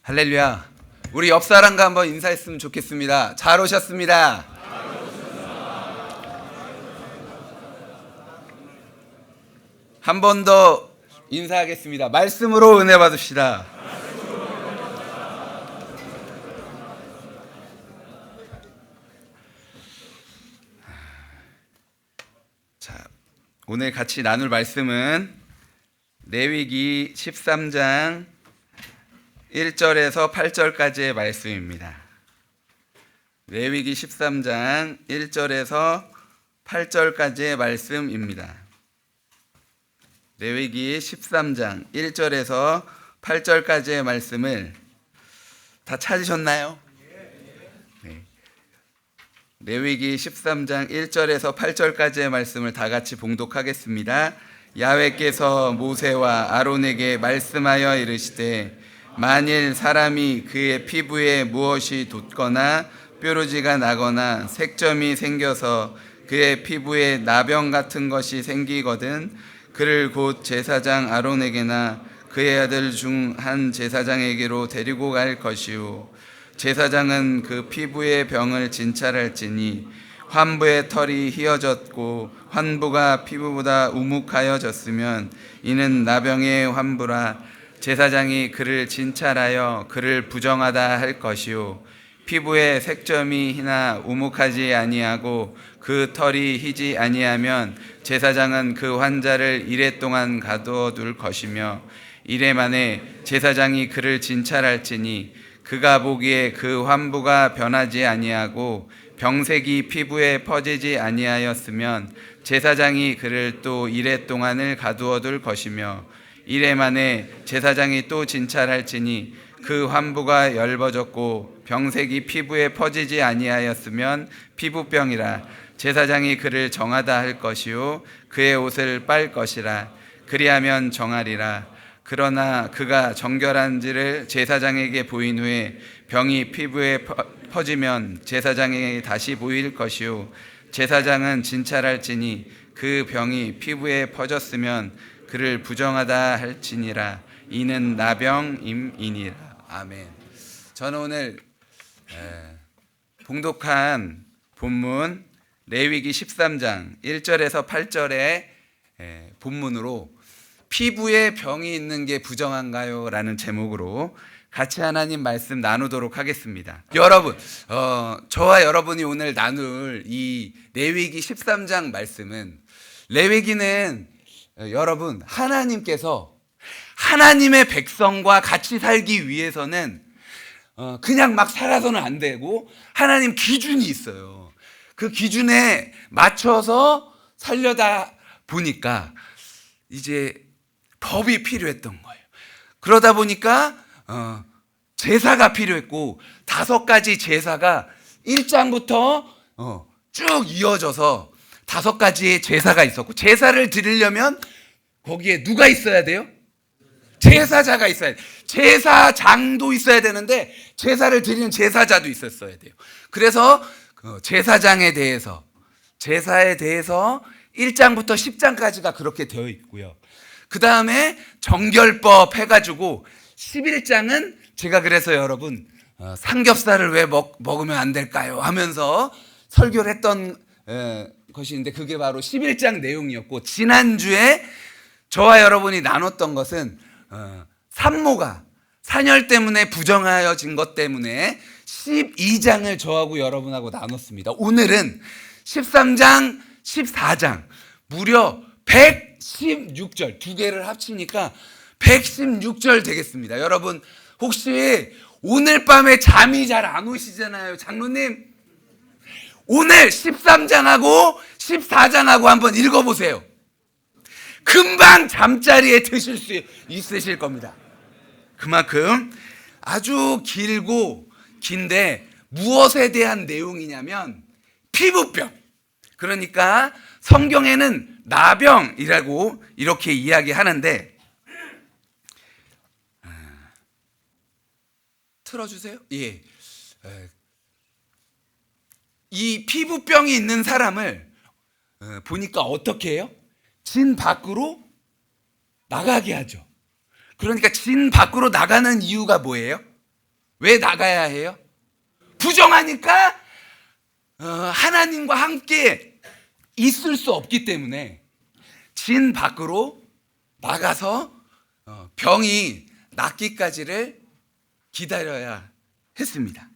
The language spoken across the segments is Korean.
할렐루야. 우리 옆 사람과 한번 인사했으면 좋겠습니다. 잘 오셨습니다. 한 번 더 인사하겠습니다. 말씀으로 은혜 받읍시다. 자, 오늘 같이 나눌 말씀은 레위기 13장 1절에서 8절까지의 말씀입니다. 레위기 13장 1절에서 8절까지의 말씀입니다. 레위기 13장 1절에서 8절까지의 말씀을 다 찾으셨나요? 네. 레위기 13장 1절에서 8절까지의 말씀을 다 같이 봉독하겠습니다. 야훼께서 모세와 아론에게 말씀하여 이르시되 만일 사람이 그의 피부에 무엇이 돋거나 뾰루지가 나거나 색점이 생겨서 그의 피부에 나병 같은 것이 생기거든 그를 곧 제사장 아론에게나 그의 아들 중 한 제사장에게로 데리고 갈 것이요 제사장은 그 피부의 병을 진찰할지니 환부의 털이 휘어졌고 환부가 피부보다 우묵하여졌으면 이는 나병의 환부라 제사장이 그를 진찰하여 그를 부정하다 할 것이요 피부에 색점이 희나 우묵하지 아니하고 그 털이 희지 아니하면 제사장은 그 환자를 이레 동안 가두어둘 것이며 이레 만에 제사장이 그를 진찰할지니 그가 보기에 그 환부가 변하지 아니하고 병색이 피부에 퍼지지 아니하였으면 제사장이 그를 또 이레 동안을 가두어둘 것이며 이레 만에 제사장이 또 진찰할지니 그 환부가 엷어졌고 병색이 피부에 퍼지지 아니하였으면 피부병이라 제사장이 그를 정하다 할 것이요 그의 옷을 빨 것이라 그리하면 정하리라. 그러나 그가 정결한지를 제사장에게 보인 후에 병이 피부에 퍼지면 제사장에게 다시 보일 것이요 제사장은 진찰할지니 그 병이 피부에 퍼졌으면 그를 부정하다 할지니라. 이는 나병임이니라. 아멘. 저는 오늘 봉독한 본문 레위기 13장 1절에서 8절의 본문으로 피부에 병이 있는 게 부정한가요? 라는 제목으로 같이 하나님 말씀 나누도록 하겠습니다. 여러분, 저와 여러분이 오늘 나눌 이 레위기 13장 말씀은 레위기는 여러분 하나님께서 하나님의 백성과 같이 살기 위해서는 그냥 막 살아서는 안 되고 하나님 기준이 있어요. 그 기준에 맞춰서 살려다 보니까 이제 법이 필요했던 거예요. 그러다 보니까 제사가 필요했고 5가지 제사가 1장부터 쭉 이어져서 5가지의 제사가 있었고 제사를 드리려면 거기에 누가 있어야 돼요? 제사자가 있어야 돼요. 제사장도 있어야 되는데 제사를 드리는 제사자도 있었어야 돼요. 그래서 제사장에 대해서 제사에 대해서 1장부터 10장까지가 그렇게 되어 있고요. 그 다음에 정결법 해가지고 11장은 제가 그래서 여러분 삼겹살을 왜 먹으면 안 될까요? 하면서 설교를 했던 것인데 그게 바로 11장 내용이었고 지난주에 저와 여러분이 나눴던 것은 산모가 산열 때문에 부정하여진 것 때문에 12장을 저하고 여러분하고 나눴습니다. 오늘은 13장, 14장 무려 116절 두 개를 합치니까 116절 되겠습니다. 여러분 혹시 오늘 밤에 잠이 잘 안 오시잖아요. 장로님 오늘 13장하고 14장하고 한번 읽어보세요. 금방 잠자리에 드실 수 있으실 겁니다. 그만큼 아주 길고 긴데 무엇에 대한 내용이냐면 피부병. 그러니까 성경에는 나병이라고 이렇게 이야기하는데 틀어주세요. 예. 이 피부병이 있는 사람을 보니까 어떻게 해요? 진 밖으로 나가게 하죠. 그러니까 진 밖으로 나가는 이유가 뭐예요? 왜 나가야 해요? 부정하니까 하나님과 함께 있을 수 없기 때문에 진 밖으로 나가서 병이 낫기까지를 기다려야 했습니다.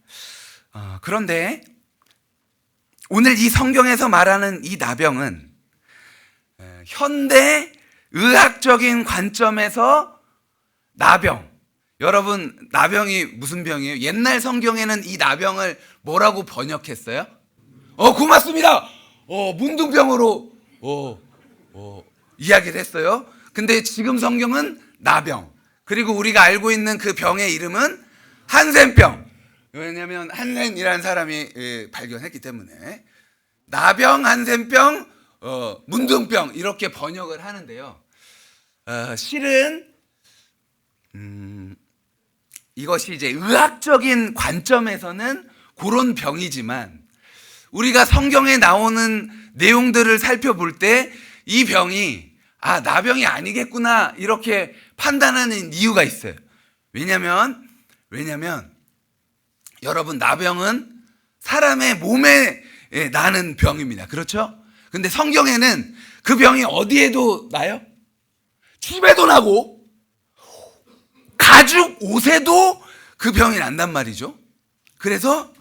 그런데 오늘 이 성경에서 말하는 이 나병은 현대 의학적인 관점에서 나병, 여러분 나병이 무슨 병이에요? 옛날 성경에는 이 나병을 뭐라고 번역했어요? 고맙습니다. 문둥병으로 이야기를 했어요. 근데 지금 성경은 나병, 그리고 우리가 알고 있는 그 병의 이름은 한센병. 왜냐하면 한센이라는 사람이 발견했기 때문에 나병, 한센병, 문둥병 이렇게 번역을 하는데요. 실은 이것이 이제 의학적인 관점에서는 그런 병이지만 우리가 성경에 나오는 내용들을 살펴볼 때 이 병이 나병이 아니겠구나 이렇게 판단하는 이유가 있어요. 왜냐면 여러분 나병은 사람의 몸에 나는 병입니다. 그렇죠? 근데 성경에는 그 병이 어디에도 나요? 집에도 나고 가죽 옷에도 그 병이 난단 말이죠. 그래서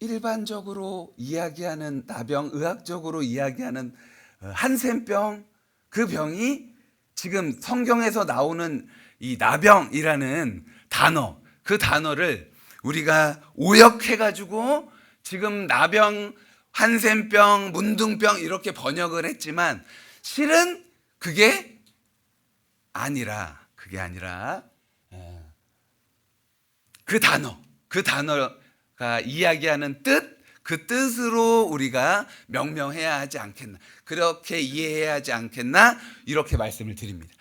일반적으로 이야기하는 나병, 의학적으로 이야기하는 한센병, 그 병이 지금 성경에서 나오는 이 나병이라는 단어, 그 단어를 우리가 오역해가지고 지금 나병, 한센병, 문둥병 이렇게 번역을 했지만 실은 그게 아니라 그 단어가 이야기하는 뜻, 그 뜻으로 우리가 명명해야 하지 않겠나, 그렇게 이해해야 하지 않겠나 이렇게 말씀을 드립니다.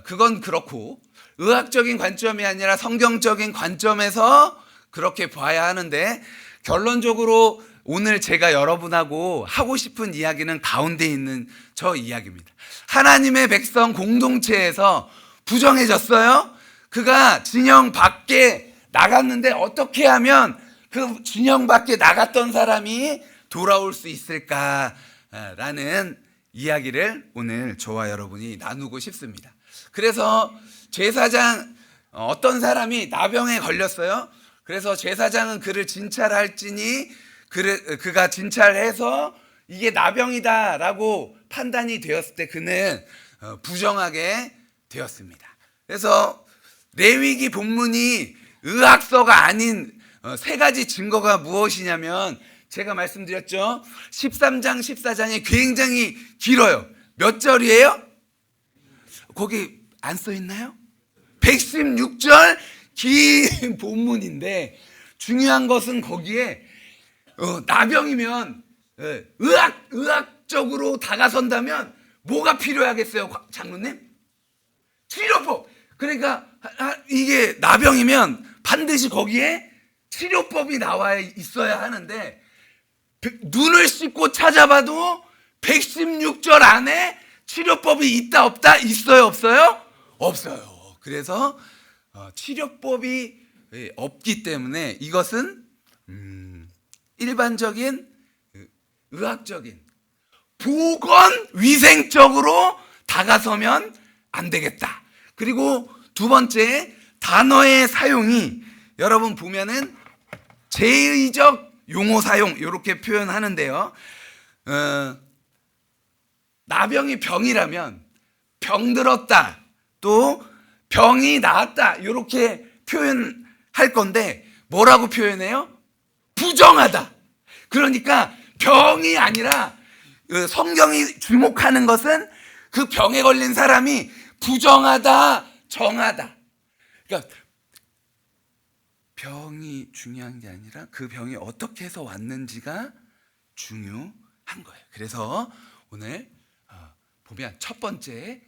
그건 그렇고 의학적인 관점이 아니라 성경적인 관점에서 그렇게 봐야 하는데, 결론적으로 오늘 제가 여러분하고 하고 싶은 이야기는 가운데 있는 저 이야기입니다. 하나님의 백성 공동체에서 부정해졌어요. 그가 진영 밖에 나갔는데 어떻게 하면 그 진영 밖에 나갔던 사람이 돌아올 수 있을까라는 이야기를 오늘 저와 여러분이 나누고 싶습니다. 그래서 제사장, 어떤 사람이 나병에 걸렸어요. 그래서 제사장은 그를 진찰할지니 그가 진찰해서 이게 나병이다라고 판단이 되었을 때 그는 부정하게 되었습니다. 그래서 레위기 본문이 의학서가 아닌 세 가지 증거가 무엇이냐면, 제가 말씀드렸죠. 13장, 14장이 굉장히 길어요. 몇 절이에요? 거기 안 써 있나요? 116절 긴 본문인데, 중요한 것은 거기에 나병이면 의학적으로 다가선다면 뭐가 필요하겠어요, 장로님? 치료법. 그러니까 이게 나병이면 반드시 거기에 치료법이 나와 있어야 하는데, 눈을 씻고 찾아봐도 116절 안에 치료법이 있다 없다? 있어요 없어요? 없어요. 그래서 치료법이 없기 때문에 이것은 일반적인 의학적인 보건 위생적으로 다가서면 안 되겠다. 그리고 두 번째, 단어의 사용이 여러분 보면은 제의적 용어 사용 이렇게 표현하는데요. 나병이 병이라면 병들었다, 또 병이 나았다 이렇게 표현할 건데 뭐라고 표현해요? 부정하다. 그러니까 병이 아니라 성경이 주목하는 것은 그 병에 걸린 사람이 부정하다, 정하다. 그러니까 병이 중요한 게 아니라 그 병이 어떻게 해서 왔는지가 중요한 거예요. 그래서 오늘 보면 첫 번째,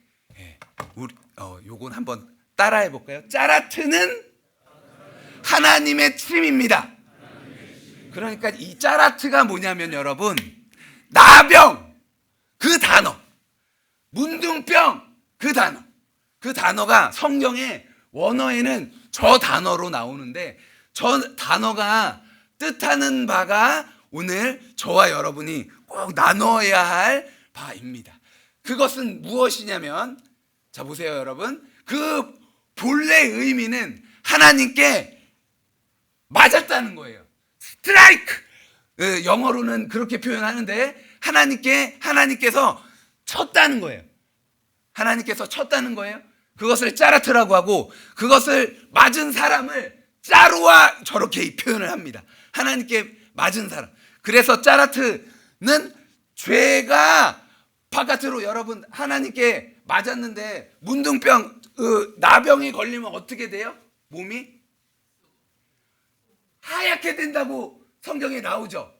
요건 한번 따라해 볼까요? 짜라트는 하나님의 침입니다. 그러니까 이 짜라트가 뭐냐면 여러분, 나병 그 단어, 문둥병 그 단어, 그 단어가 성경의 원어에는 저 단어로 나오는데 저 단어가 뜻하는 바가 오늘 저와 여러분이 꼭 나눠야 할 바입니다. 그것은 무엇이냐면, 자 보세요 여러분, 그 본래 의미는 하나님께 맞았다는 거예요. 스트라이크. 영어로는 그렇게 표현하는데 하나님께서 쳤다는 거예요. 하나님께서 쳤다는 거예요. 그것을 짜라트라고 하고, 그것을 맞은 사람을 짜루와 저렇게 표현을 합니다. 하나님께 맞은 사람. 그래서 짜라트는 죄가 바깥으로, 여러분 하나님께 맞았는데 문둥병, 나병이 걸리면 어떻게 돼요? 몸이 하얗게 된다고 성경에 나오죠.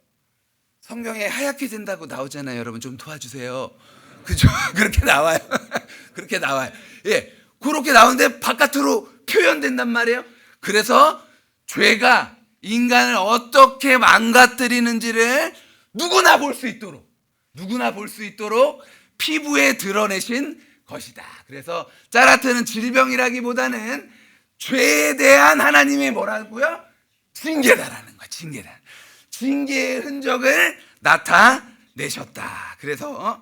성경에 하얗게 된다고 나오잖아요. 여러분 좀 도와주세요. 그죠? 그렇게 나와요. 그렇게 나와요. 예, 그렇게 나오는데 바깥으로 표현된단 말이에요. 그래서 죄가 인간을 어떻게 망가뜨리는지를 누구나 볼 수 있도록 피부에 드러내신 것이다. 그래서 짜라트는 질병이라기보다는 죄에 대한 하나님의 뭐라고요? 징계다라는 거야. 징계의 흔적을 나타내셨다. 그래서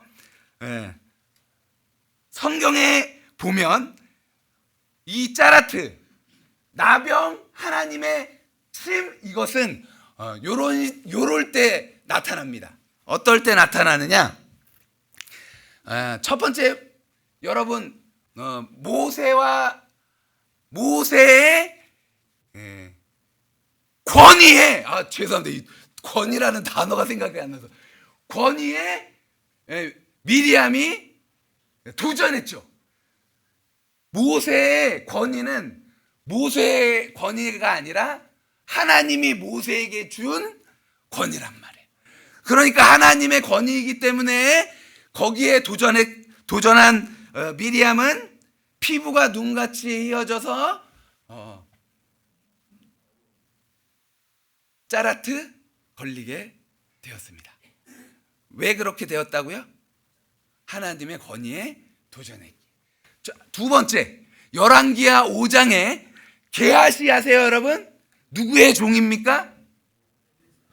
성경에 보면 이 짜라트, 나병, 하나님의 침, 이것은 요럴 때 나타납니다. 어떨 때 나타나느냐? 첫 번째, 여러분 모세의 권위에, 죄송합니다, 이 권위라는 단어가 생각이 안 나서, 권위에 미리암이 도전했죠. 모세의 권위는 모세의 권위가 아니라 하나님이 모세에게 준 권위란 말이에요. 그러니까 하나님의 권위이기 때문에 거기에 도전한 미리암은 피부가 눈같이 휘어져서 짜라트 걸리게 되었습니다. 왜 그렇게 되었다고요? 하나님의 권위에 도전했기. 두 번째, 열왕기하 5장에 게하시 아세요 여러분? 누구의 종입니까?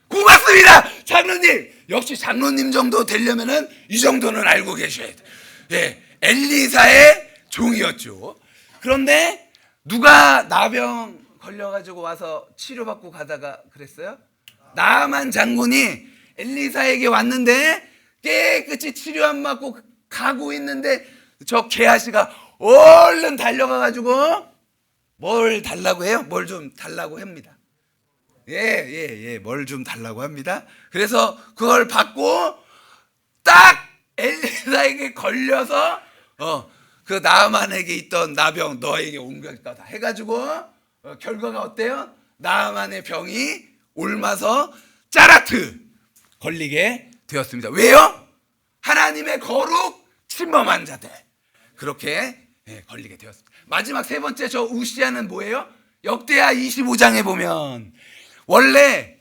고맙습니다 장로님. 역시 장로님 정도 되려면은 이 정도는 알고 계셔야 돼요. 예, 엘리사의 종이었죠. 그런데 누가 나병 걸려가지고 와서 치료받고 가다가 그랬어요? 나아만 장군이 엘리사에게 왔는데 깨끗이 치료 안 받고 가고 있는데 저 게하시가 얼른 달려가가지고 뭘 달라고 해요? 뭘 좀 달라고 합니다. 뭘 좀 달라고 합니다. 그래서 그걸 받고 딱 엘리사에게 걸려서 그 나아만에게 있던 나병 너에게 옮길 거다 해가지고 결과가 어때요? 나아만의 병이 옮아서 짜라트 걸리게 되었습니다. 왜요? 하나님의 거룩 침범한 자들 그렇게 걸리게 되었습니다. 마지막 세 번째, 저 우시아는 뭐예요? 역대하 25장에 보면 원래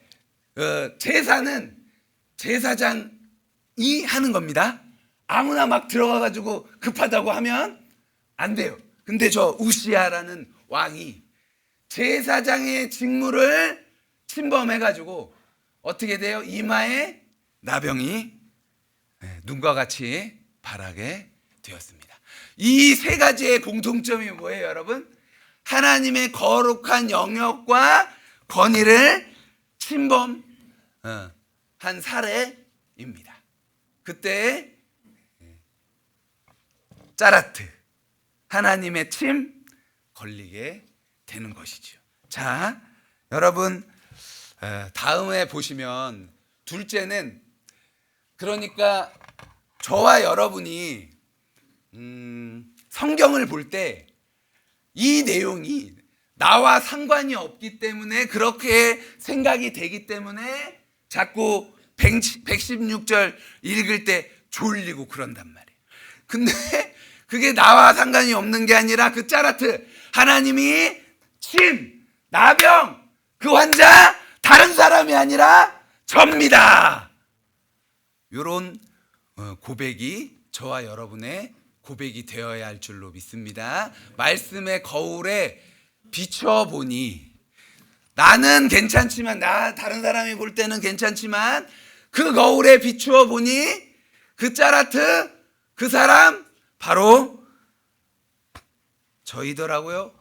제사는 제사장이 하는 겁니다. 아무나 막 들어가가지고 급하다고 하면 안 돼요. 근데 저 우시아라는 왕이 제사장의 직무를 침범해가지고 어떻게 돼요? 이마에 나병이 눈과 같이 바라게 되었습니다. 이 세 가지의 공통점이 뭐예요 여러분? 하나님의 거룩한 영역과 권위를 침범한 사례입니다. 그때 짜라트, 하나님의 침 걸리게 되는 것이죠. 자, 여러분 다음에 보시면 둘째는, 그러니까 저와 여러분이 성경을 볼 때 이 내용이 나와 상관이 없기 때문에 그렇게 생각이 되기 때문에 자꾸 116절 읽을 때 졸리고 그런단 말이에요. 근데 그게 나와 상관이 없는 게 아니라 그 짜라트, 하나님이 침, 나병, 그 환자 다른 사람이 아니라 접니다. 이런 고백이 저와 여러분의 고백이 되어야 할 줄로 믿습니다. 말씀의 거울에 비춰보니 나는 괜찮지만, 다른 사람이 볼 때는 괜찮지만 그 거울에 비추어 보니 그 짜라트, 그 사람 바로 저더라고요.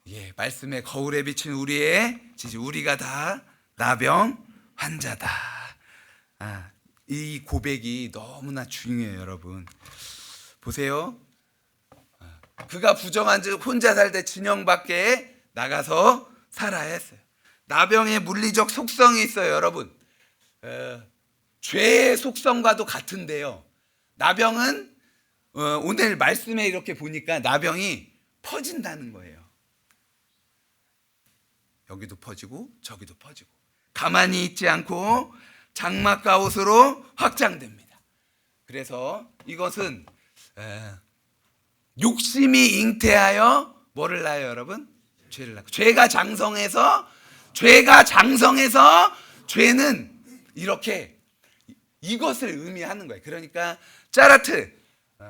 예, 말씀의 거울에 비친 우리가 다 나병 환자다. 이 고백이 너무나 중요해요, 여러분. 보세요. 그가 부정한즉 혼자 살 때 진영 밖에 나가서 살아야 했어요. 나병의 물리적 속성이 있어요, 여러분. 죄의 속성과도 같은데요. 나병은 오늘 말씀에 이렇게 보니까 나병이 퍼진다는 거예요. 여기도 퍼지고 저기도 퍼지고 가만히 있지 않고 장막과 옷으로 확장됩니다. 그래서 이것은 욕심이 잉태하여 뭐를 낳아요, 여러분? 죄를 낳고. 죄가 장성해서 죄는 이렇게 이것을 의미하는 거예요. 그러니까 짜라트,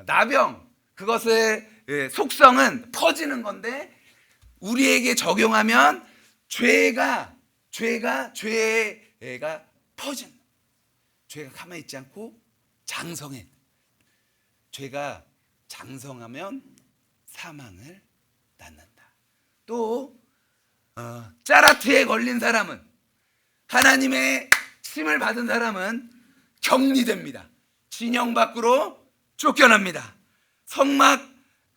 나병, 그것의 속성은 퍼지는 건데 우리에게 적용하면 죄가 퍼진, 죄가 가만히 있지 않고 장성해. 죄가 장성하면 사망을 낳는다. 또 짜라트에 걸린 사람은, 하나님의 심을 받은 사람은 격리됩니다. 진영 밖으로 쫓겨납니다. 성막,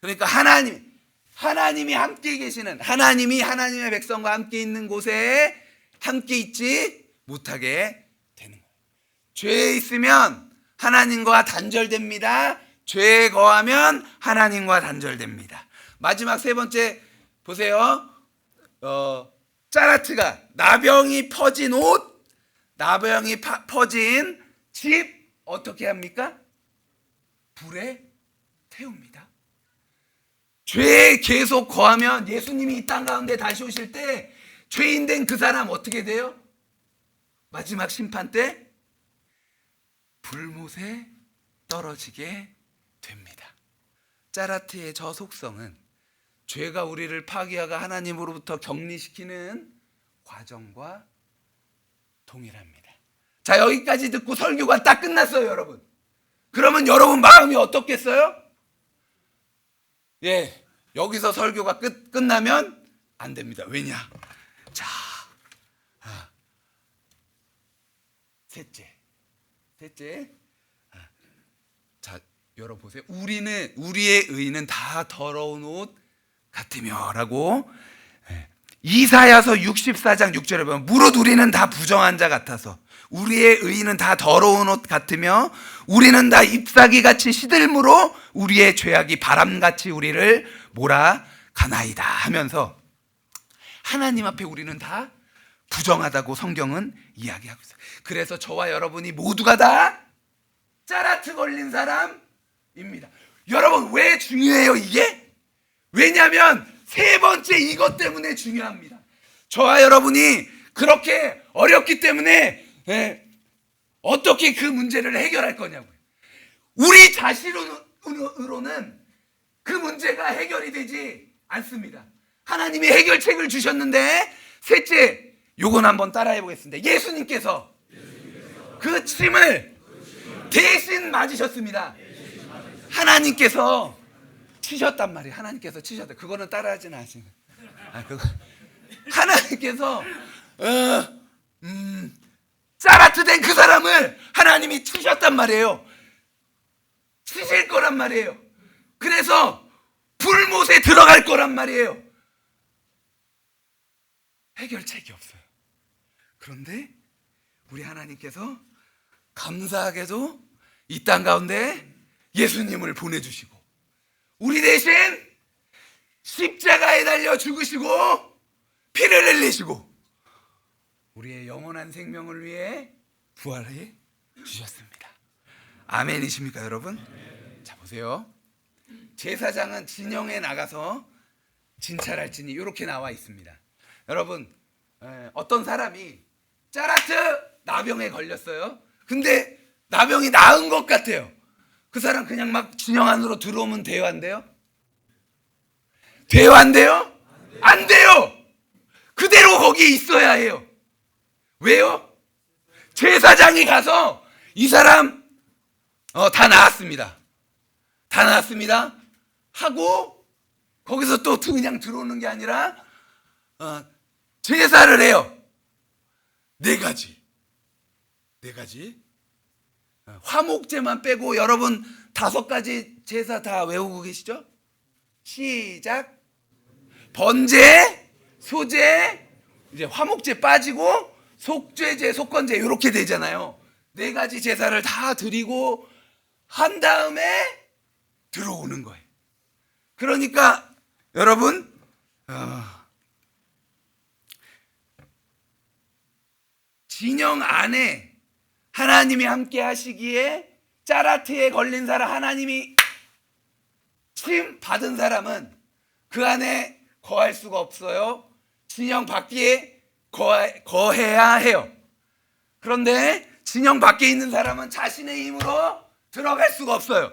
그러니까 하나님이 함께 계시는, 하나님의 백성과 함께 있는 곳에 함께 있지 못하게 되는 거예요. 죄에 있으면 하나님과 단절됩니다. 죄에 거하면 하나님과 단절됩니다. 마지막 세 번째 보세요. 짜라트가 나병이 퍼진 옷, 나병이 퍼진 집 어떻게 합니까? 불에 태웁니다. 죄에 계속 거하면 예수님이 이 땅 가운데 다시 오실 때 죄인 된 그 사람 어떻게 돼요? 마지막 심판 때 불못에 떨어지게 됩니다. 짜라트의 저 속성은 죄가 우리를 파괴하고 하나님으로부터 격리시키는 과정과 동일합니다. 자, 여기까지 듣고 설교가 딱 끝났어요, 여러분. 그러면 여러분 마음이 어떻겠어요? 예, 여기서 설교가 끝나면 안 됩니다. 왜냐? 자, 셋째. 자, 열어보세요. 우리의 의는 다 더러운 옷 같으며라고. 이사야서 64장 6절에 보면 무릇 우리는 다 부정한 자 같아서 우리의 의는 다 더러운 옷 같으며 우리는 다 잎사귀같이 시들므로 우리의 죄악이 바람같이 우리를 몰아가나이다 하면서 하나님 앞에 우리는 다 부정하다고 성경은 이야기하고 있어요. 그래서 저와 여러분이 모두가 다 짜라트 걸린 사람입니다. 여러분, 왜 중요해요 이게? 왜냐하면 세 번째 이것 때문에 중요합니다. 저와 여러분이 그렇게 어렵기 때문에 어떻게 그 문제를 해결할 거냐고요. 우리 자신으로는 그 문제가 해결이 되지 않습니다. 하나님이 해결책을 주셨는데, 셋째, 요건 한번 따라해 보겠습니다. 예수님께서 그 침을 대신 맞으셨습니다. 하나님께서 치셨단 말이에요. 하나님께서 치셨다. 그거는 따라하지는 않으시는. 하나님께서 짜라트 된 그 사람을 하나님이 치셨단 말이에요. 치실 거란 말이에요. 그래서 불못에 들어갈 거란 말이에요. 해결책이 없어요. 그런데 우리 하나님께서 감사하게도 이 땅 가운데 예수님을 보내주시고 우리 대신 십자가에 달려 죽으시고 피를 흘리시고 우리의 영원한 생명을 위해 부활해 주셨습니다. 아멘이십니까, 여러분? 자, 보세요. 제사장은 진영에 나가서 진찰할지니 이렇게 나와 있습니다. 여러분, 어떤 사람이 짜라트 나병에 걸렸어요. 근데 나병이 나은 것 같아요. 그 사람 그냥 막 진영 안으로 들어오면 돼요, 안 돼요? 돼요, 안 돼요? 안 돼요. 그대로 거기에 있어야 해요. 왜요? 제사장이 가서 이 사람 다 나았습니다. 다 나았습니다 하고 거기서 또 그냥 들어오는 게 아니라 제사를 해요. 네 가지. 화목제만 빼고 여러분 5가지 제사 다 외우고 계시죠? 시작. 번제, 소제, 이제 화목제 빠지고 속죄제, 속건제 이렇게 되잖아요. 4가지 제사를 다 드리고 한 다음에 들어오는 거예요. 그러니까 여러분 진영 안에 하나님이 함께 하시기에 짜라트에 걸린 사람, 하나님이 침 받은 사람은 그 안에 거할 수가 없어요. 진영 밖에 거해야 해요. 그런데 진영 밖에 있는 사람은 자신의 힘으로 들어갈 수가 없어요.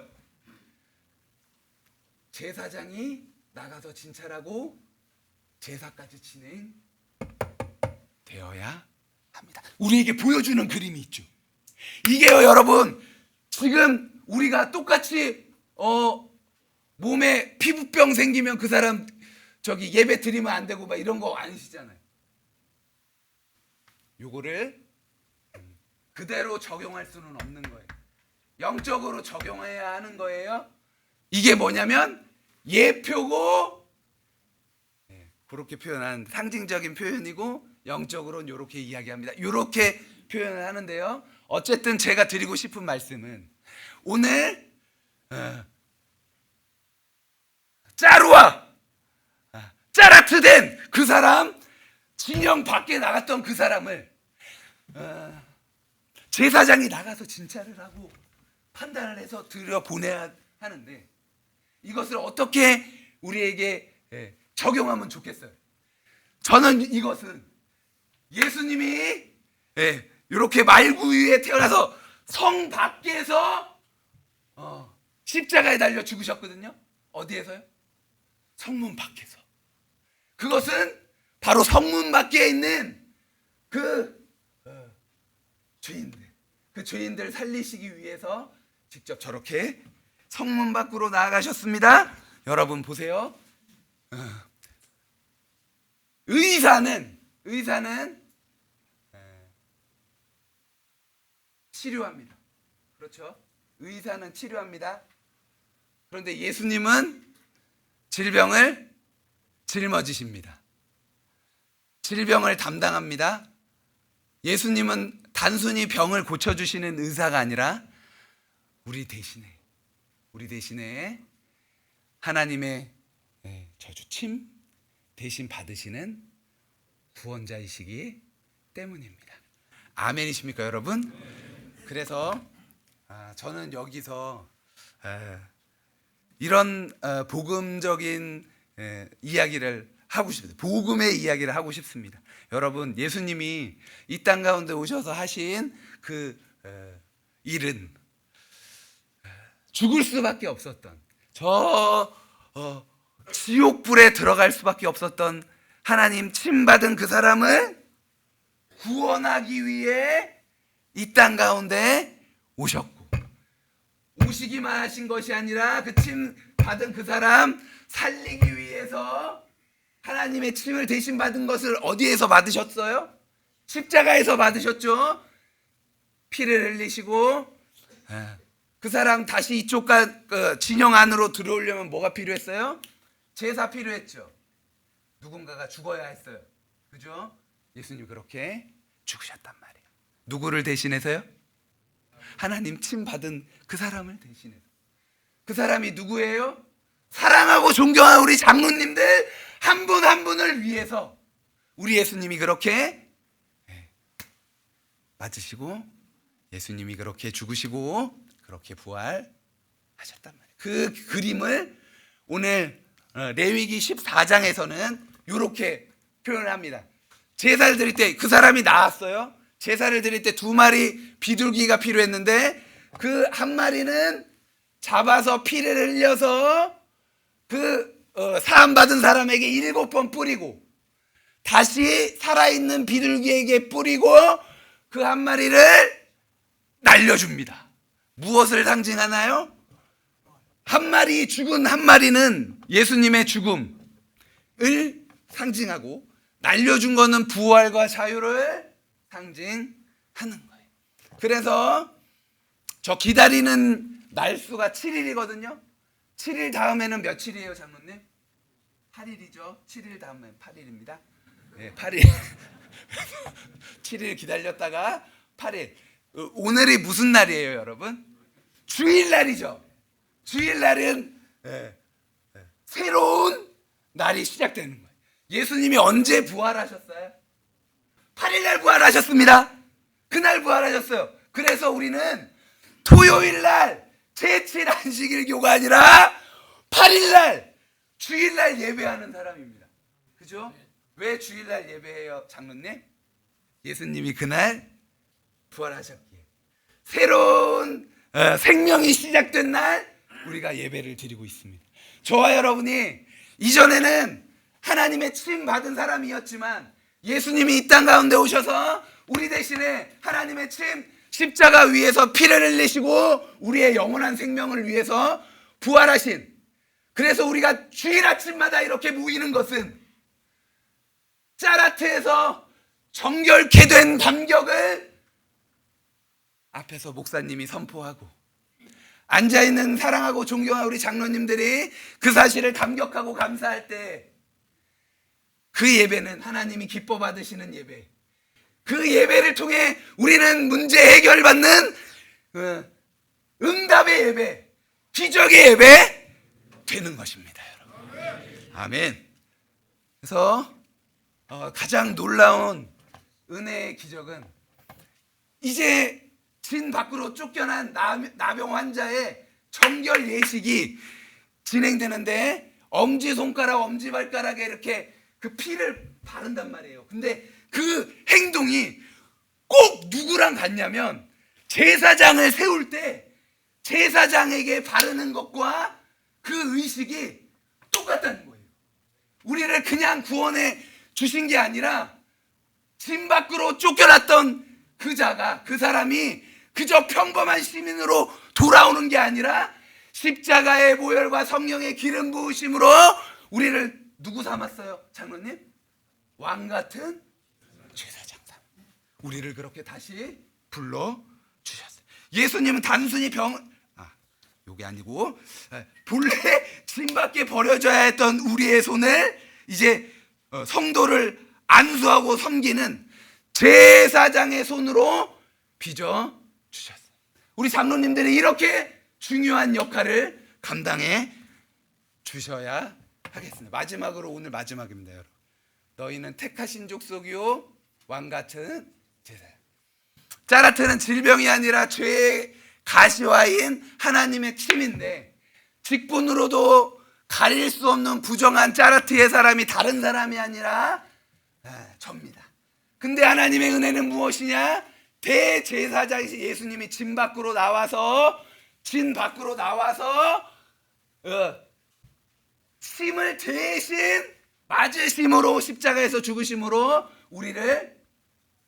제사장이 나가서 진찰하고 제사까지 진행되어야 합니다. 우리에게 보여주는 그림이 있죠. 이게요, 여러분, 지금 우리가 똑같이 몸에 피부병 생기면 그 사람 저기 예배 드리면 안 되고 막 이런 거 아니시잖아요. 요거를 그대로 적용할 수는 없는 거예요. 영적으로 적용해야 하는 거예요. 이게 뭐냐면 예표고, 그렇게 표현하는 상징적인 표현이고, 영적으로는 이렇게 이야기합니다. 이렇게 표현을 하는데요. 어쨌든 제가 드리고 싶은 말씀은 오늘 짜루와 짜라트된 그 사람, 진영 밖에 나갔던 그 사람을 제사장이 나가서 진찰을 하고 판단을 해서 들여보내야 하는데, 이것을 어떻게 우리에게 적용하면 좋겠어요? 저는 이것은 예수님이 이렇게 말구 위에 태어나서 성 밖에서 십자가에 달려 죽으셨거든요. 어디에서요? 성문 밖에서. 그것은 바로 성문 밖에 있는 그 죄인들 살리시기 위해서 직접 저렇게 성문 밖으로 나아가셨습니다. 여러분 보세요. 의사는 치료합니다. 그렇죠? 의사는 치료합니다. 그런데 예수님은 질병을 짊어지십니다. 질병을 담당합니다. 예수님은 단순히 병을 고쳐주시는 의사가 아니라 우리 대신에 하나님의 저주 침 대신 받으시는 구원자이시기 때문입니다. 아멘이십니까, 여러분? 그래서 저는 여기서 이런 복음적인 이야기를 하고 싶습니다. 복음의 이야기를 하고 싶습니다. 여러분, 예수님이 이 땅 가운데 오셔서 하신 그 일은 죽을 수밖에 없었던, 지옥불에 들어갈 수밖에 없었던 하나님 침 받은 그 사람을 구원하기 위해 이 땅 가운데 오셨고, 오시기만 하신 것이 아니라 그 침 받은 그 사람 살리기 위해서 하나님의 침을 대신 받은 것을 어디에서 받으셨어요? 십자가에서 받으셨죠. 피를 흘리시고 그 사람 다시 이쪽 진영 안으로 들어오려면 뭐가 필요했어요? 제사 필요했죠. 누군가가 죽어야 했어요. 그죠? 예수님 그렇게 죽으셨단 말이에요. 누구를 대신해서요? 하나님 침 받은 그 사람을 대신해서. 그 사람이 누구예요? 사랑하고 존경하는 우리 장로님들 한 분 한 분을 위해서 우리 예수님이 그렇게 맞으시고, 예수님이 그렇게 죽으시고 그렇게 부활하셨단 말이에요. 그 그림을 오늘 레위기 14장에서는 이렇게 표현을 합니다. 제사를 드릴 때 그 사람이 나왔어요. 제사를 드릴 때 2마리 비둘기가 필요했는데 그 한 마리는 잡아서 피를 흘려서 그 사함받은 사람에게 7번 뿌리고 다시 살아있는 비둘기에게 뿌리고 그 한 마리를 날려줍니다. 무엇을 상징하나요? 죽은 한 마리는 예수님의 죽음을 상징하고 날려준 거는 부활과 자유를 상징하는 거예요. 그래서 저 기다리는 날수가 7일이거든요. 7일 다음에는 며칠이에요, 장로님? 8일이죠. 7일 다음에 8일입니다. 네, 8일. 7일 기다렸다가 8일. 오늘이 무슨 날이에요, 여러분? 주일날이죠. 주일날은 새로운 날이 시작되는 거예요. 예수님이 언제 부활하셨어요? 8일날 부활하셨습니다. 그날 부활하셨어요. 그래서 우리는 토요일날 제7안식일교가 아니라 8일날 주일날 예배하는 사람입니다. 그죠? 왜 주일날 예배해요, 장로님? 예수님이 그날 부활하셨기에 새로운 생명이 시작된 날 우리가 예배를 드리고 있습니다. 저와 여러분이 이전에는 하나님의 침 받은 사람이었지만 예수님이 이 땅 가운데 오셔서 우리 대신에 하나님의 침 십자가 위에서 피를 흘리시고 우리의 영원한 생명을 위해서 부활하신, 그래서 우리가 주일 아침마다 이렇게 모이는 것은 짜라트에서 정결케 된 감격을 앞에서 목사님이 선포하고 앉아있는 사랑하고 존경하는 우리 장로님들이 그 사실을 감격하고 감사할 때 그 예배는 하나님이 기뻐 받으시는 예배, 그 예배를 통해 우리는 문제 해결받는 응답의 예배, 기적의 예배 되는 것입니다, 여러분. 아멘. 그래서 가장 놀라운 은혜의 기적은 이제 진 밖으로 쫓겨난 나병 환자의 정결 예식이 진행되는데 엄지손가락, 엄지발가락에 이렇게 그 피를 바른단 말이에요. 근데 그 행동이 꼭 누구랑 같냐면 제사장을 세울 때 제사장에게 바르는 것과 그 의식이 똑같다는 거예요. 우리를 그냥 구원해 주신 게 아니라 진 밖으로 쫓겨났던 그 사람이 그저 평범한 시민으로 돌아오는 게 아니라 십자가의 보혈과 성령의 기름 부으심으로 우리를 누구 삼았어요, 장로님? 왕 같은 제사장 삼. 우리를 그렇게 다시 불러 주셨어요. 예수님은 단순히 요게 아니고 본래 진 밖에 버려져야 했던 우리의 손을 이제 성도를 안수하고 섬기는 제사장의 손으로 빚어 주셨어요. 우리 장로님들이 이렇게 중요한 역할을 감당해 주셔야 하겠습니다. 마지막으로 오늘 마지막입니다, 여러분. 너희는 택하신 족속이요 왕 같은 제사. 짜라트는 질병이 아니라 죄의 가시화인 하나님의 침인데 직분으로도 가릴 수 없는 부정한 짜라트의 사람이 다른 사람이 아니라 접니다. 근데 하나님의 은혜는 무엇이냐? 대제사장이신 예수님이 진 밖으로 나와서 심을 대신 맞으심으로 십자가에서 죽으심으로 우리를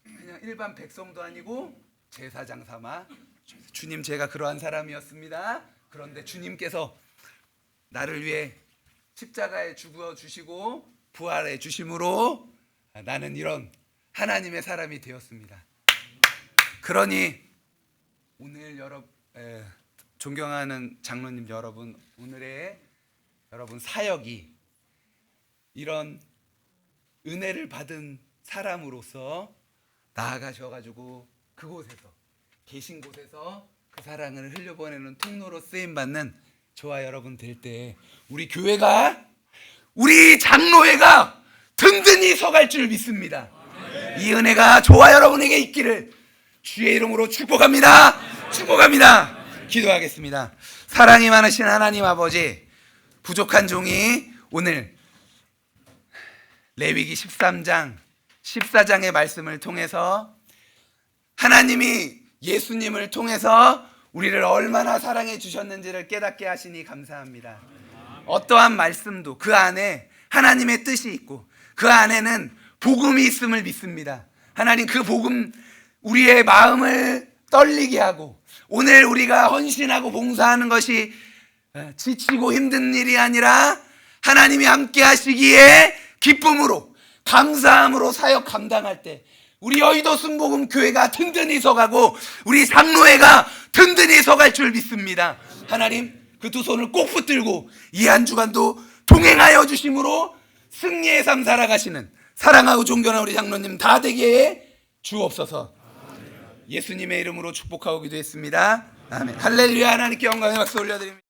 그냥 일반 백성도 아니고 제사장 삼아 주님, 제가 그러한 사람이었습니다. 그런데 주님께서 나를 위해 십자가에 죽어 주시고 부활해 주심으로 나는 이런 하나님의 사람이 되었습니다. 그러니 오늘 존경하는 장로님 여러분, 오늘의 여러분 사역이 이런 은혜를 받은 사람으로서 나아가셔가지고 그곳에서 계신 곳에서 그 사랑을 흘려보내는 통로로 쓰임받는 저와 여러분 될 때 우리 교회가, 우리 장로회가 든든히 서갈 줄 믿습니다. 이 은혜가 저와 여러분에게 있기를 주의 이름으로 축복합니다. 기도하겠습니다. 사랑이 많으신 하나님 아버지, 부족한 종이 오늘 레위기 13장 14장의 말씀을 통해서 하나님이 예수님을 통해서 우리를 얼마나 사랑해 주셨는지를 깨닫게 하시니 감사합니다. 어떠한 말씀도 그 안에 하나님의 뜻이 있고 그 안에는 복음이 있음을 믿습니다. 하나님, 그 복음 우리의 마음을 떨리게 하고 오늘 우리가 헌신하고 봉사하는 것이 지치고 힘든 일이 아니라 하나님이 함께 하시기에 기쁨으로 감사함으로 사역 감당할 때 우리 여의도 순복음 교회가 든든히 서가고 우리 장로회가 든든히 서갈 줄 믿습니다. 하나님, 그 두 손을 꼭 붙들고 이 한 주간도 동행하여 주심으로 승리의 삶 살아가시는 사랑하고 존경하는 우리 장로님 다 되게 주옵소서. 예수님의 이름으로 축복하고 기도했습니다. 아멘. 할렐루야. 하나님께 영광의 박수 올려드립니다.